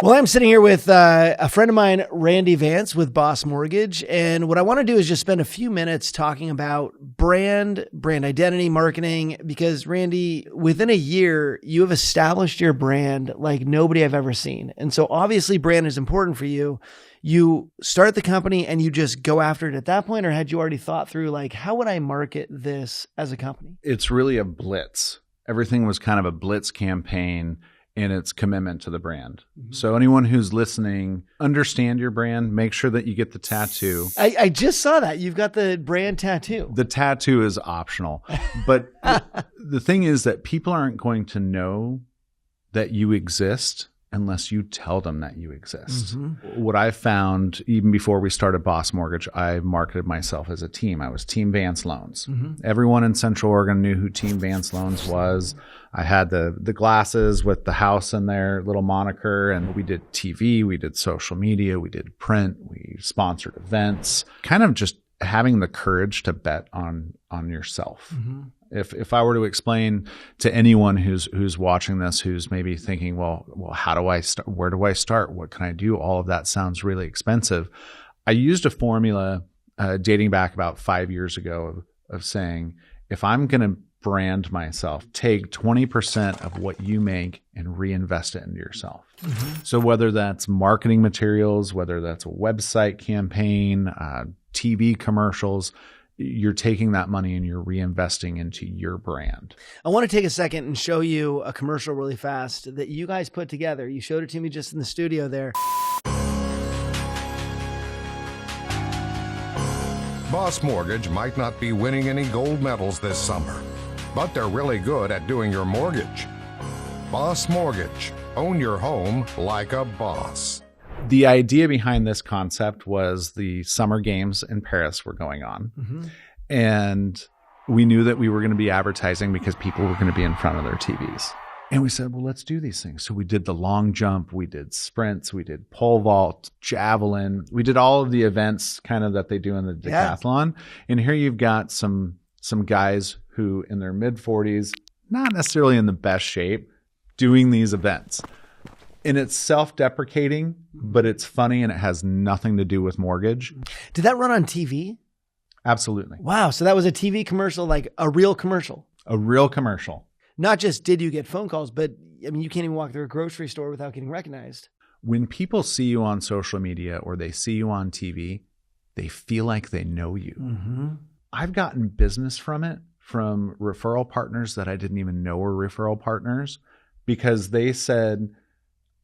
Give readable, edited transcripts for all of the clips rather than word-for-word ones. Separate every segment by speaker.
Speaker 1: Well, I'm sitting here with a friend of mine, Randy Vance with Boss Mortgage. And what I want to do is just spend a few minutes talking about brand identity, marketing, because Randy, within a year, you have established your brand like nobody I've ever seen. And so obviously brand is important for you. You start the company and you just go after it at that point, or had you already thought through like, how would I market this as a company?
Speaker 2: It's really a blitz. Everything was kind of a blitz campaign in its commitment to the brand. Mm-hmm. So anyone who's listening, understand your brand, make sure that you get the tattoo.
Speaker 1: I just saw that. You've got the brand tattoo.
Speaker 2: The tattoo is optional. But the thing is that people aren't going to know that you exist unless you tell them that you exist. Mm-hmm. What I found, even before we started Boss Mortgage, I marketed myself as a team. I was Team Vance Loans. Mm-hmm. Everyone in Central Oregon knew who Team Vance Loans was. I had the glasses with the house in their little moniker, and we did TV, we did social media, we did print, we sponsored events, kind of just having the courage to bet on yourself. Mm-hmm. If I were to explain to anyone who's watching this, who's maybe thinking, well, how do I start? Where do I start? What can I do? All of that sounds really expensive. I used a formula dating back about 5 years ago of saying, if I'm going to brand myself, take 20% of what you make and reinvest it into yourself. Mm-hmm. So whether that's marketing materials, whether that's a website campaign, TV commercials, you're taking that money and you're reinvesting into your brand.
Speaker 1: I want to take a second and show you a commercial really fast that you guys put together. You showed it to me just in the studio there.
Speaker 3: Boss Mortgage might not be winning any gold medals this summer, but they're really good at doing your mortgage. Boss Mortgage. Own your home like a boss.
Speaker 2: The idea behind this concept was the summer games in Paris were going on. Mm-hmm. And we knew that we were going to be advertising because people were going to be in front of their TVs. And we said, well, let's do these things. So we did the long jump, we did sprints, we did pole vault, javelin. We did all of the events kind of that they do in the decathlon. Yeah. And here you've got some guys who in their mid 40s, not necessarily in the best shape, doing these events. And it's self-deprecating, but it's funny and it has nothing to do with mortgage.
Speaker 1: Did that run on TV?
Speaker 2: Absolutely.
Speaker 1: Wow. So that was a TV commercial, like a real commercial.
Speaker 2: A real commercial.
Speaker 1: Not just did you get phone calls, but I mean, you can't even walk through a grocery store without getting recognized.
Speaker 2: When people see you on social media or they see you on TV, they feel like they know you. Mm-hmm. I've gotten business from it, from referral partners that I didn't even know were referral partners, because they said,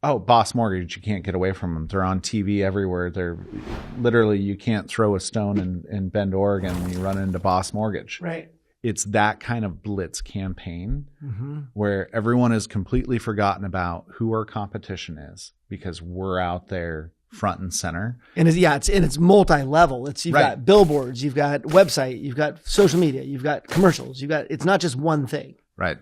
Speaker 2: oh, Boss Mortgage, you can't get away from them. They're on TV everywhere. They're literally, you can't throw a stone in Bend, Oregon when you run into Boss Mortgage.
Speaker 1: Right.
Speaker 2: It's that kind of blitz campaign where everyone has completely forgotten about who our competition is because we're out there front and center.
Speaker 1: And it's multi-level. You've got billboards, you've got website, you've got social media, you've got commercials, it's not just one thing.
Speaker 2: Right.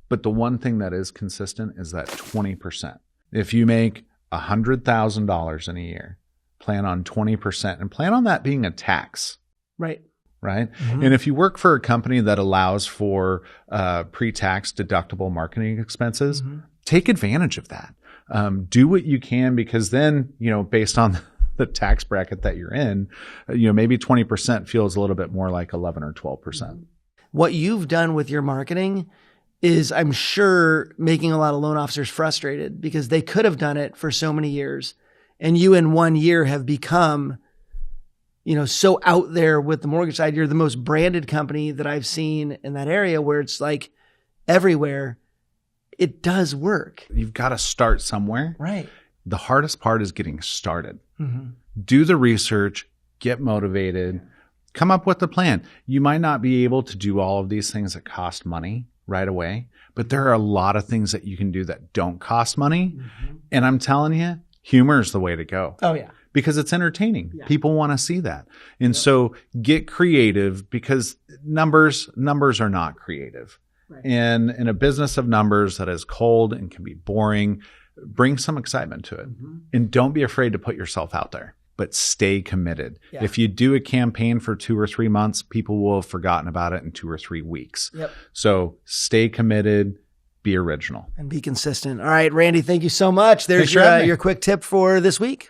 Speaker 2: But the one thing that is consistent is that 20%. If you make $100,000 in a year, plan on 20% and plan on that being a tax.
Speaker 1: Right.
Speaker 2: Right. Mm-hmm. And if you work for a company that allows for pre-tax deductible marketing expenses, take advantage of that. Do what you can, because then, based on the tax bracket that you're in, maybe 20% feels a little bit more like 11 or 12%.
Speaker 1: What you've done with your marketing is, I'm sure, making a lot of loan officers frustrated because they could have done it for so many years. And you in 1 year have become, so out there with the mortgage side. You're the most branded company that I've seen in that area, where it's like everywhere. It does work.
Speaker 2: You've got to start somewhere.
Speaker 1: Right.
Speaker 2: The hardest part is getting started. Mm-hmm. Do the research, get motivated, come up with a plan. You might not be able to do all of these things that cost money right away, but there are a lot of things that you can do that don't cost money. Mm-hmm. And I'm telling you, humor is the way to go.
Speaker 1: Oh, yeah.
Speaker 2: Because it's entertaining. Yeah. People want to see that. And so get creative, because numbers are not creative. Right. And in a business of numbers that is cold and can be boring, bring some excitement to it. Mm-hmm. And don't be afraid to put yourself out there, but stay committed. Yeah. If you do a campaign for 2 or 3 months, people will have forgotten about it in 2 or 3 weeks.
Speaker 1: Yep.
Speaker 2: So stay committed, be original.
Speaker 1: And be consistent. All right, Randy, thank you so much. There's
Speaker 2: Thanks for having me.
Speaker 1: your quick tip for this week.